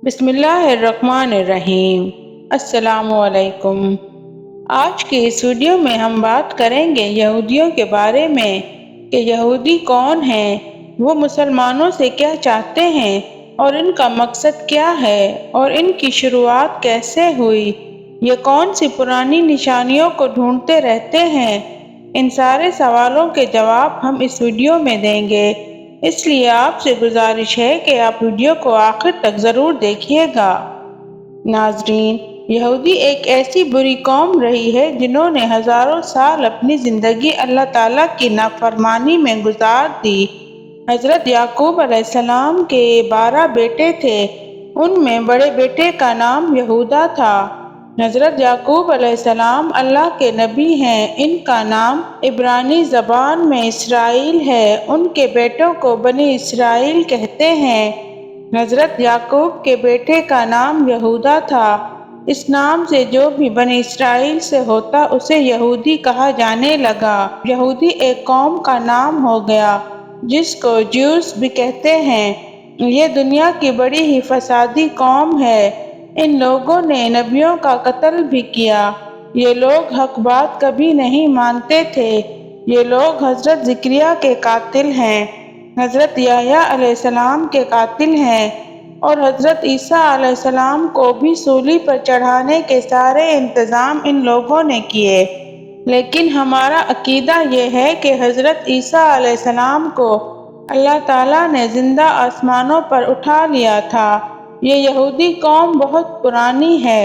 بسم اللہ الرحمن الرحیم۔ السلام علیکم۔ آج کے اس ویڈیو میں ہم بات کریں گے یہودیوں کے بارے میں کہ یہودی کون ہیں، وہ مسلمانوں سے کیا چاہتے ہیں اور ان کا مقصد کیا ہے اور ان کی شروعات کیسے ہوئی، یہ کون سی پرانی نشانیوں کو ڈھونڈتے رہتے ہیں۔ ان سارے سوالوں کے جواب ہم اس ویڈیو میں دیں گے، اس لیے آپ سے گزارش ہے کہ آپ ویڈیو کو آخر تک ضرور دیکھیے گا۔ ناظرین، یہودی ایک ایسی بری قوم رہی ہے جنہوں نے ہزاروں سال اپنی زندگی اللہ تعالیٰ کی نافرمانی میں گزار دی۔ حضرت یعقوب علیہ السلام کے 12 بیٹے تھے، ان میں بڑے بیٹے کا نام یہودا تھا۔ حضرت یعقوب علیہ السلام اللہ کے نبی ہیں، ان کا نام عبرانی زبان میں اسرائیل ہے، ان کے بیٹوں کو بنی اسرائیل کہتے ہیں۔ حضرت یعقوب کے بیٹے کا نام یہودا تھا، اس نام سے جو بھی بنی اسرائیل سے ہوتا اسے یہودی کہا جانے لگا۔ یہودی ایک قوم کا نام ہو گیا جس کو جیوز بھی کہتے ہیں۔ یہ دنیا کی بڑی ہی فسادی قوم ہے، ان لوگوں نے نبیوں کا قتل بھی کیا۔ یہ لوگ حق بات کبھی نہیں مانتے تھے، یہ لوگ حضرت زکریا کے قاتل ہیں، حضرت یحییٰ علیہ السلام کے قاتل ہیں، اور حضرت عیسیٰ علیہ السلام کو بھی سولی پر چڑھانے کے سارے انتظام ان لوگوں نے کیے۔ لیکن ہمارا عقیدہ یہ ہے کہ حضرت عیسیٰ علیہ السلام کو اللہ تعالیٰ نے زندہ آسمانوں پر اٹھا لیا تھا۔ یہ یہودی قوم بہت پرانی ہے،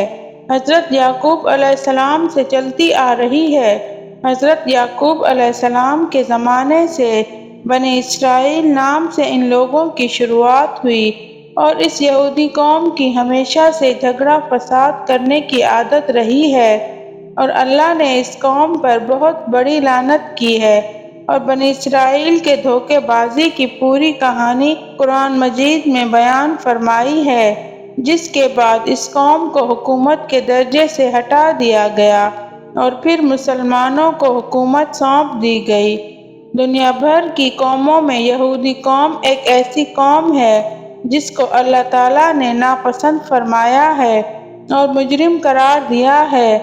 حضرت یعقوب علیہ السلام سے چلتی آ رہی ہے۔ حضرت یعقوب علیہ السلام کے زمانے سے بنی اسرائیل نام سے ان لوگوں کی شروعات ہوئی، اور اس یہودی قوم کی ہمیشہ سے جھگڑا فساد کرنے کی عادت رہی ہے، اور اللہ نے اس قوم پر بہت بڑی لعنت کی ہے، اور بنی اسرائیل کے دھوکے بازی کی پوری کہانی قرآن مجید میں بیان فرمائی ہے، جس کے بعد اس قوم کو حکومت کے درجے سے ہٹا دیا گیا اور پھر مسلمانوں کو حکومت سونپ دی گئی۔ دنیا بھر کی قوموں میں یہودی قوم ایک ایسی قوم ہے جس کو اللہ تعالیٰ نے ناپسند فرمایا ہے اور مجرم قرار دیا ہے۔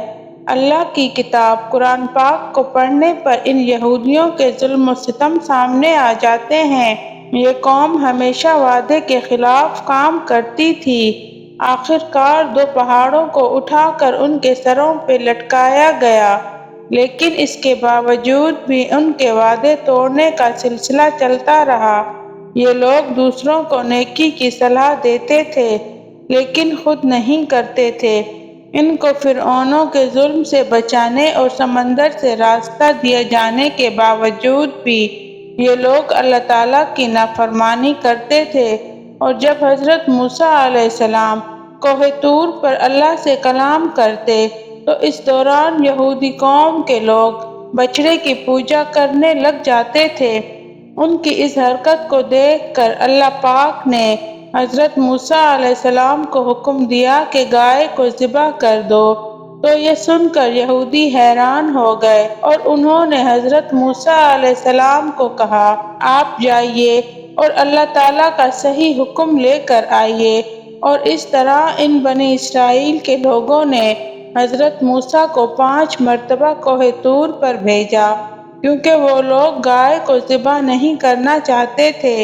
اللہ کی کتاب قرآن پاک کو پڑھنے پر ان یہودیوں کے ظلم و ستم سامنے آ جاتے ہیں۔ یہ قوم ہمیشہ وعدے کے خلاف کام کرتی تھی، آخر کار 2 پہاڑوں کو اٹھا کر ان کے سروں پہ لٹکایا گیا، لیکن اس کے باوجود بھی ان کے وعدے توڑنے کا سلسلہ چلتا رہا۔ یہ لوگ دوسروں کو نیکی کی صلاح دیتے تھے لیکن خود نہیں کرتے تھے۔ ان کو فرعونوں کے ظلم سے بچانے اور سمندر سے راستہ دیے جانے کے باوجود بھی یہ لوگ اللہ تعالیٰ کی نافرمانی کرتے تھے، اور جب حضرت موسیٰ علیہ السلام کوہ طور پر اللہ سے کلام کرتے تو اس دوران یہودی قوم کے لوگ بچڑے کی پوجا کرنے لگ جاتے تھے۔ ان کی اس حرکت کو دیکھ کر اللہ پاک نے حضرت موسیٰ علیہ السلام کو حکم دیا کہ گائے کو ذبح کر دو، تو یہ سن کر یہودی حیران ہو گئے اور انہوں نے حضرت موسیٰ علیہ السلام کو کہا، آپ جائیے اور اللہ تعالیٰ کا صحیح حکم لے کر آئیے۔ اور اس طرح ان بنی اسرائیل کے لوگوں نے حضرت موسیٰ کو 5 مرتبہ کوہ طور پر بھیجا، کیونکہ وہ لوگ گائے کو ذبح نہیں کرنا چاہتے تھے۔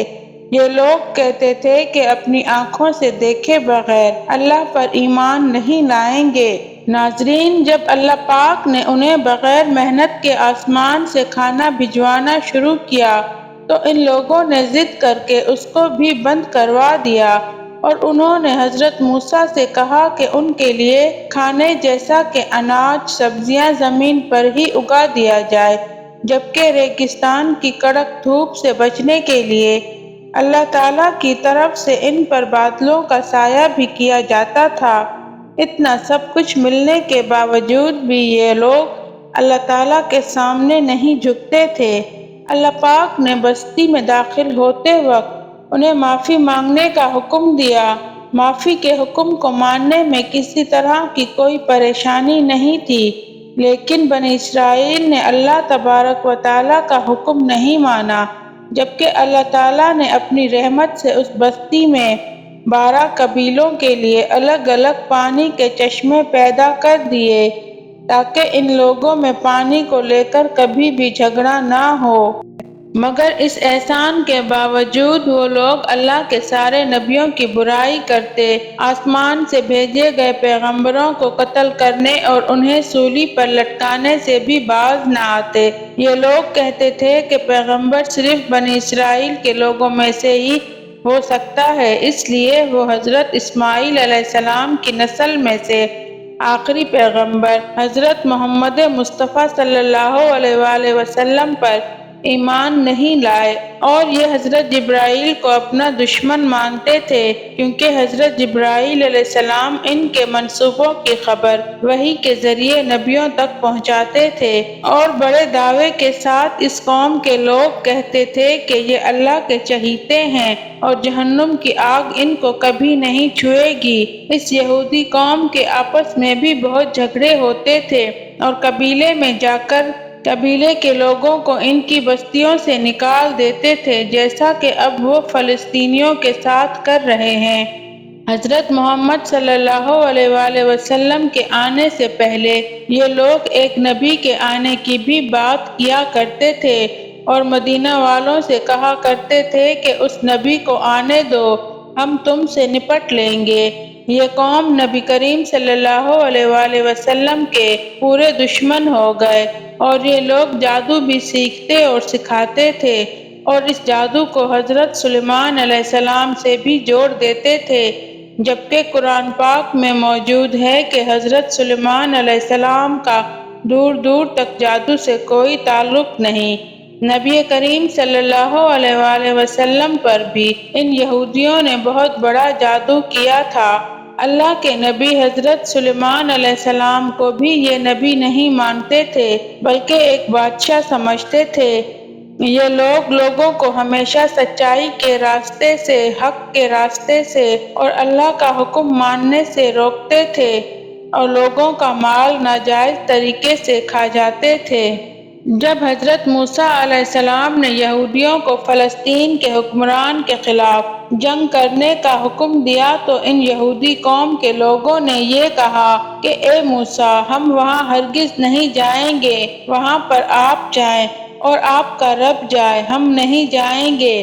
یہ لوگ کہتے تھے کہ اپنی آنکھوں سے دیکھے بغیر اللہ پر ایمان نہیں لائیں گے۔ ناظرین، جب اللہ پاک نے انہیں بغیر محنت کے آسمان سے کھانا بھجوانا شروع کیا تو ان لوگوں نے ضد کر کے اس کو بھی بند کروا دیا، اور انہوں نے حضرت موسیٰ سے کہا کہ ان کے لیے کھانے جیسا کہ اناج سبزیاں زمین پر ہی اگا دیا جائے، جبکہ ریگستان کی کڑک دھوپ سے بچنے کے لیے اللہ تعالیٰ کی طرف سے ان پر بادلوں کا سایہ بھی کیا جاتا تھا۔ اتنا سب کچھ ملنے کے باوجود بھی یہ لوگ اللہ تعالیٰ کے سامنے نہیں جھکتے تھے۔ اللہ پاک نے بستی میں داخل ہوتے وقت انہیں معافی مانگنے کا حکم دیا۔ معافی کے حکم کو ماننے میں کسی طرح کی کوئی پریشانی نہیں تھی، لیکن بنی اسرائیل نے اللہ تبارک و تعالیٰ کا حکم نہیں مانا، جبکہ اللہ تعالیٰ نے اپنی رحمت سے اس بستی میں 12 قبیلوں کے لیے الگ الگ پانی کے چشمے پیدا کر دیے تاکہ ان لوگوں میں پانی کو لے کر کبھی بھی جھگڑا نہ ہو۔ مگر اس احسان کے باوجود وہ لوگ اللہ کے سارے نبیوں کی برائی کرتے، آسمان سے بھیجے گئے پیغمبروں کو قتل کرنے اور انہیں سولی پر لٹکانے سے بھی باز نہ آتے۔ یہ لوگ کہتے تھے کہ پیغمبر صرف بنی اسرائیل کے لوگوں میں سے ہی ہو سکتا ہے، اس لیے وہ حضرت اسماعیل علیہ السلام کی نسل میں سے آخری پیغمبر حضرت محمد مصطفیٰ صلی اللہ علیہ وآلہ وسلم پر ایمان نہیں لائے، اور یہ حضرت جبرائیل کو اپنا دشمن مانتے تھے کیونکہ حضرت جبرائیل علیہ السلام ان کے منصوبوں کی خبر وحی کے ذریعے نبیوں تک پہنچاتے تھے، اور بڑے دعوے کے ساتھ اس قوم کے لوگ کہتے تھے کہ یہ اللہ کے چہیتے ہیں اور جہنم کی آگ ان کو کبھی نہیں چھوئے گی۔ اس یہودی قوم کے آپس میں بھی بہت جھگڑے ہوتے تھے اور قبیلے میں جا کر قبیلے کے لوگوں کو ان کی بستیوں سے نکال دیتے تھے، جیسا کہ اب وہ فلسطینیوں کے ساتھ کر رہے ہیں۔ حضرت محمد صلی اللہ علیہ وآلہ وسلم کے آنے سے پہلے یہ لوگ ایک نبی کے آنے کی بھی بات کیا کرتے تھے اور مدینہ والوں سے کہا کرتے تھے کہ اس نبی کو آنے دو، ہم تم سے نپٹ لیں گے۔ یہ قوم نبی کریم صلی اللہ علیہ وآلہ وسلم کے پورے دشمن ہو گئے، اور یہ لوگ جادو بھی سیکھتے اور سکھاتے تھے اور اس جادو کو حضرت سلیمان علیہ السلام سے بھی جوڑ دیتے تھے، جبکہ قرآن پاک میں موجود ہے کہ حضرت سلیمان علیہ السلام کا دور دور تک جادو سے کوئی تعلق نہیں۔ نبی کریم صلی اللہ علیہ وآلہ وسلم پر بھی ان یہودیوں نے بہت بڑا جادو کیا تھا۔ اللہ کے نبی حضرت سلیمان علیہ السلام کو بھی یہ نبی نہیں مانتے تھے بلکہ ایک بادشاہ سمجھتے تھے۔ یہ لوگ لوگوں کو ہمیشہ سچائی کے راستے سے، حق کے راستے سے اور اللہ کا حکم ماننے سے روکتے تھے اور لوگوں کا مال ناجائز طریقے سے کھا جاتے تھے۔ جب حضرت موسیٰ علیہ السلام نے یہودیوں کو فلسطین کے حکمران کے خلاف جنگ کرنے کا حکم دیا تو ان یہودی قوم کے لوگوں نے یہ کہا کہ اے موسیٰ، ہم وہاں ہرگز نہیں جائیں گے، وہاں پر آپ جائیں اور آپ کا رب جائے، ہم نہیں جائیں گے۔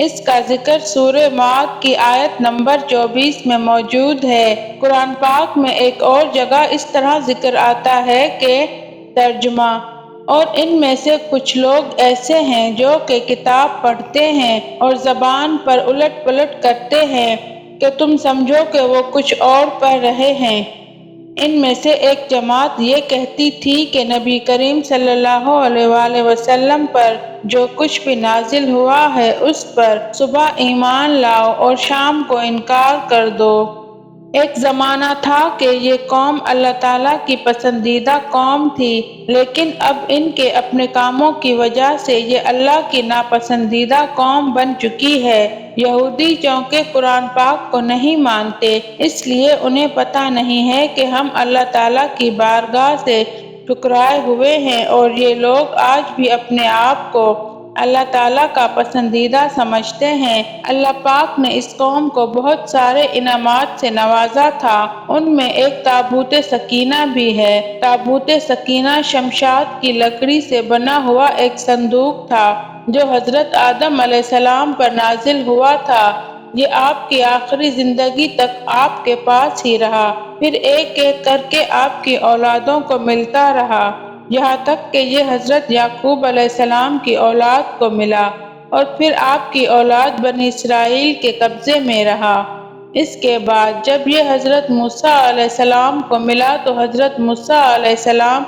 اس کا ذکر سورہ معاد کی آیت نمبر 24 میں موجود ہے۔ قرآن پاک میں ایک اور جگہ اس طرح ذکر آتا ہے کہ ترجمہ: اور ان میں سے کچھ لوگ ایسے ہیں جو کہ کتاب پڑھتے ہیں اور زبان پر الٹ پلٹ کرتے ہیں کہ تم سمجھو کہ وہ کچھ اور پڑھ رہے ہیں۔ ان میں سے ایک جماعت یہ کہتی تھی کہ نبی کریم صلی اللہ علیہ وآلہ وسلم پر جو کچھ بھی نازل ہوا ہے اس پر صبح ایمان لاؤ اور شام کو انکار کر دو۔ ایک زمانہ تھا کہ یہ قوم اللہ تعالیٰ کی پسندیدہ قوم تھی، لیکن اب ان کے اپنے کاموں کی وجہ سے یہ اللہ کی ناپسندیدہ قوم بن چکی ہے۔ یہودی چونکہ قرآن پاک کو نہیں مانتے، اس لیے انہیں پتہ نہیں ہے کہ ہم اللہ تعالیٰ کی بارگاہ سے ٹھکرائے ہوئے ہیں، اور یہ لوگ آج بھی اپنے آپ کو اللہ تعالیٰ کا پسندیدہ سمجھتے ہیں۔ اللہ پاک نے اس قوم کو بہت سارے انعامات سے نوازا تھا، ان میں ایک تابوت سکینہ بھی ہے۔ تابوت سکینہ شمشاد کی لکڑی سے بنا ہوا ایک صندوق تھا جو حضرت آدم علیہ السلام پر نازل ہوا تھا۔ یہ آپ کی آخری زندگی تک آپ کے پاس ہی رہا، پھر ایک ایک کر کے آپ کی اولادوں کو ملتا رہا، یہاں تک کہ یہ حضرت یعقوب علیہ السلام کی اولاد کو ملا، اور پھر آپ کی اولاد بنی اسرائیل کے قبضے میں رہا۔ اس کے بعد جب یہ حضرت موسیٰ علیہ السلام کو ملا تو حضرت موسیٰ علیہ السلام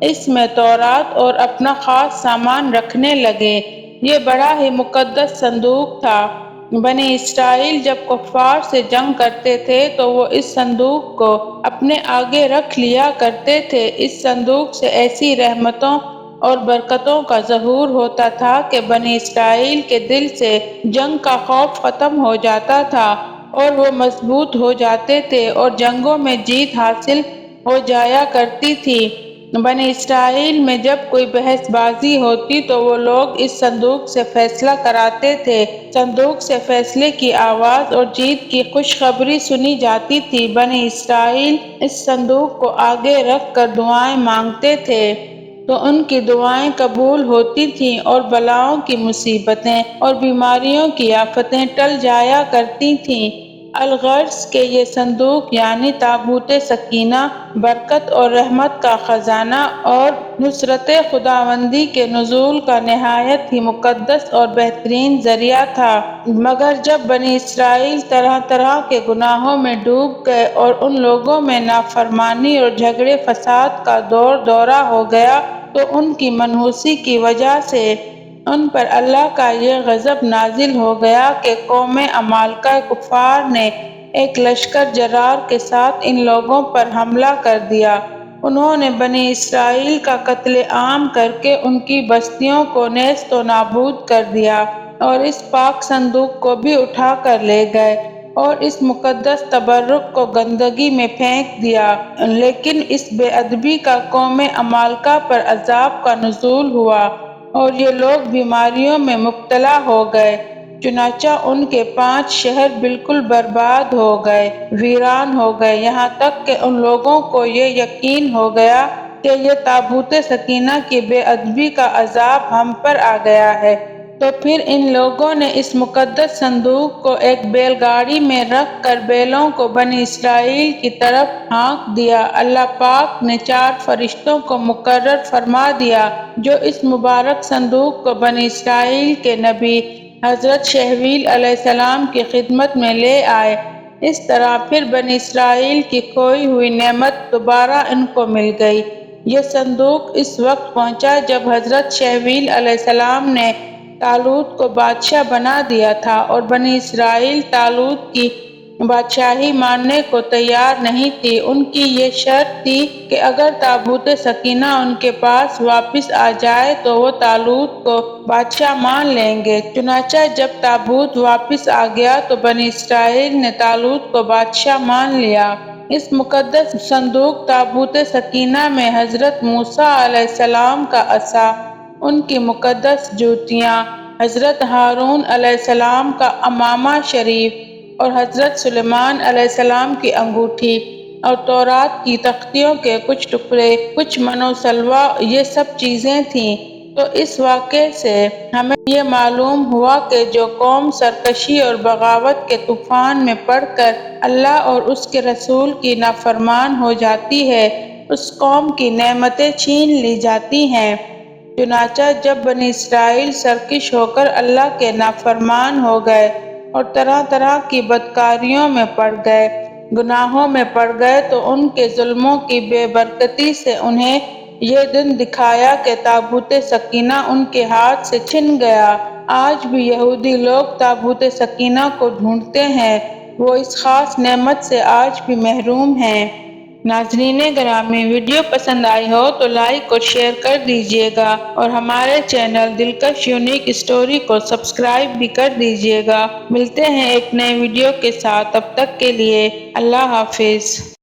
اس میں تورات اور اپنا خاص سامان رکھنے لگے۔ یہ بڑا ہی مقدس صندوق تھا۔ بنی اسرائیل جب کفار سے جنگ کرتے تھے تو وہ اس صندوق کو اپنے آگے رکھ لیا کرتے تھے۔ اس صندوق سے ایسی رحمتوں اور برکتوں کا ظہور ہوتا تھا کہ بنی اسرائیل کے دل سے جنگ کا خوف ختم ہو جاتا تھا اور وہ مضبوط ہو جاتے تھے اور جنگوں میں جیت حاصل ہو جایا کرتی تھی۔ بنی اسرائیل میں جب کوئی بحث بازی ہوتی تو وہ لوگ اس صندوق سے فیصلہ کراتے تھے۔ صندوق سے فیصلے کی آواز اور جیت کی خوشخبری سنی جاتی تھی۔ بنی اسرائیل اس صندوق کو آگے رکھ کر دعائیں مانگتے تھے تو ان کی دعائیں قبول ہوتی تھیں اور بلاؤں کی مصیبتیں اور بیماریوں کی آفتیں ٹل جایا کرتی تھیں۔ الغرض کہ یہ صندوق یعنی تابوت سکینہ برکت اور رحمت کا خزانہ اور نصرت خداوندی کے نزول کا نہایت ہی مقدس اور بہترین ذریعہ تھا۔ مگر جب بنی اسرائیل طرح طرح کے گناہوں میں ڈوب گئے اور ان لوگوں میں نافرمانی اور جھگڑے فساد کا دورہ ہو گیا تو ان کی منحوسی کی وجہ سے ان پر اللہ کا یہ غضب نازل ہو گیا کہ قوم عمالقہ کفار نے ایک لشکر جرار کے ساتھ ان لوگوں پر حملہ کر دیا۔ انہوں نے بنی اسرائیل کا قتل عام کر کے ان کی بستیوں کو نیست و نابود کر دیا اور اس پاک صندوق کو بھی اٹھا کر لے گئے اور اس مقدس تبرک کو گندگی میں پھینک دیا۔ لیکن اس بے ادبی کا قوم عمالقہ پر عذاب کا نزول ہوا اور یہ لوگ بیماریوں میں مبتلا ہو گئے، چنانچہ ان کے 5 شہر بالکل برباد ہو گئے، ویران ہو گئے، یہاں تک کہ ان لوگوں کو یہ یقین ہو گیا کہ یہ تابوت سکینہ کی بے ادبی کا عذاب ہم پر آ گیا ہے۔ تو پھر ان لوگوں نے اس مقدس صندوق کو ایک بیل گاڑی میں رکھ کر بیلوں کو بنی اسرائیل کی طرف ہانک دیا۔ اللہ پاک نے 4 فرشتوں کو مقرر فرما دیا جو اس مبارک صندوق کو بنی اسرائیل کے نبی حضرت شہویل علیہ السلام کی خدمت میں لے آئے۔ اس طرح پھر بنی اسرائیل کی کھوئی ہوئی نعمت دوبارہ ان کو مل گئی۔ یہ صندوق اس وقت پہنچا جب حضرت شہویل علیہ السلام نے طالوت کو بادشاہ بنا دیا تھا اور بنی اسرائیل طالوت کی بادشاہی ماننے کو تیار نہیں تھی۔ ان کی یہ شرط تھی کہ اگر تابوت سکینہ ان کے پاس واپس آ جائے تو وہ طالوت کو بادشاہ مان لیں گے۔ چنانچہ جب تابوت واپس آ گیا تو بنی اسرائیل نے طالوت کو بادشاہ مان لیا۔ اس مقدس صندوق تابوت سکینہ میں حضرت موسیٰ علیہ السلام کا عصا، ان کی مقدس جوتیاں، حضرت ہارون علیہ السلام کا عمامہ شریف اور حضرت سلیمان علیہ السلام کی انگوٹھی اور تورات کی تختیوں کے کچھ ٹکڑے، کچھ من و سلوہ، یہ سب چیزیں تھیں۔ تو اس واقعے سے ہمیں یہ معلوم ہوا کہ جو قوم سرکشی اور بغاوت کے طوفان میں پڑ کر اللہ اور اس کے رسول کی نافرمان ہو جاتی ہے، اس قوم کی نعمتیں چھین لی جاتی ہیں۔ چنانچہ جب بنی اسرائیل سرکش ہو کر اللہ کے نافرمان ہو گئے اور طرح طرح کی بدکاریوں میں پڑ گئے، گناہوں میں پڑ گئے تو ان کے ظلموں کی بے برکتی سے انہیں یہ دن دکھایا کہ تابوت سکینہ ان کے ہاتھ سے چھن گیا۔ آج بھی یہودی لوگ تابوت سکینہ کو ڈھونڈتے ہیں، وہ اس خاص نعمت سے آج بھی محروم ہیں۔ ناظرین گرامی، ویڈیو پسند آئی ہو تو لائک اور شیئر کر دیجیے گا اور ہمارے چینل دلکش یونیک اسٹوری کو سبسکرائب بھی کر دیجیے گا۔ ملتے ہیں ایک نئے ویڈیو کے ساتھ، تب تک کے لیے اللہ حافظ۔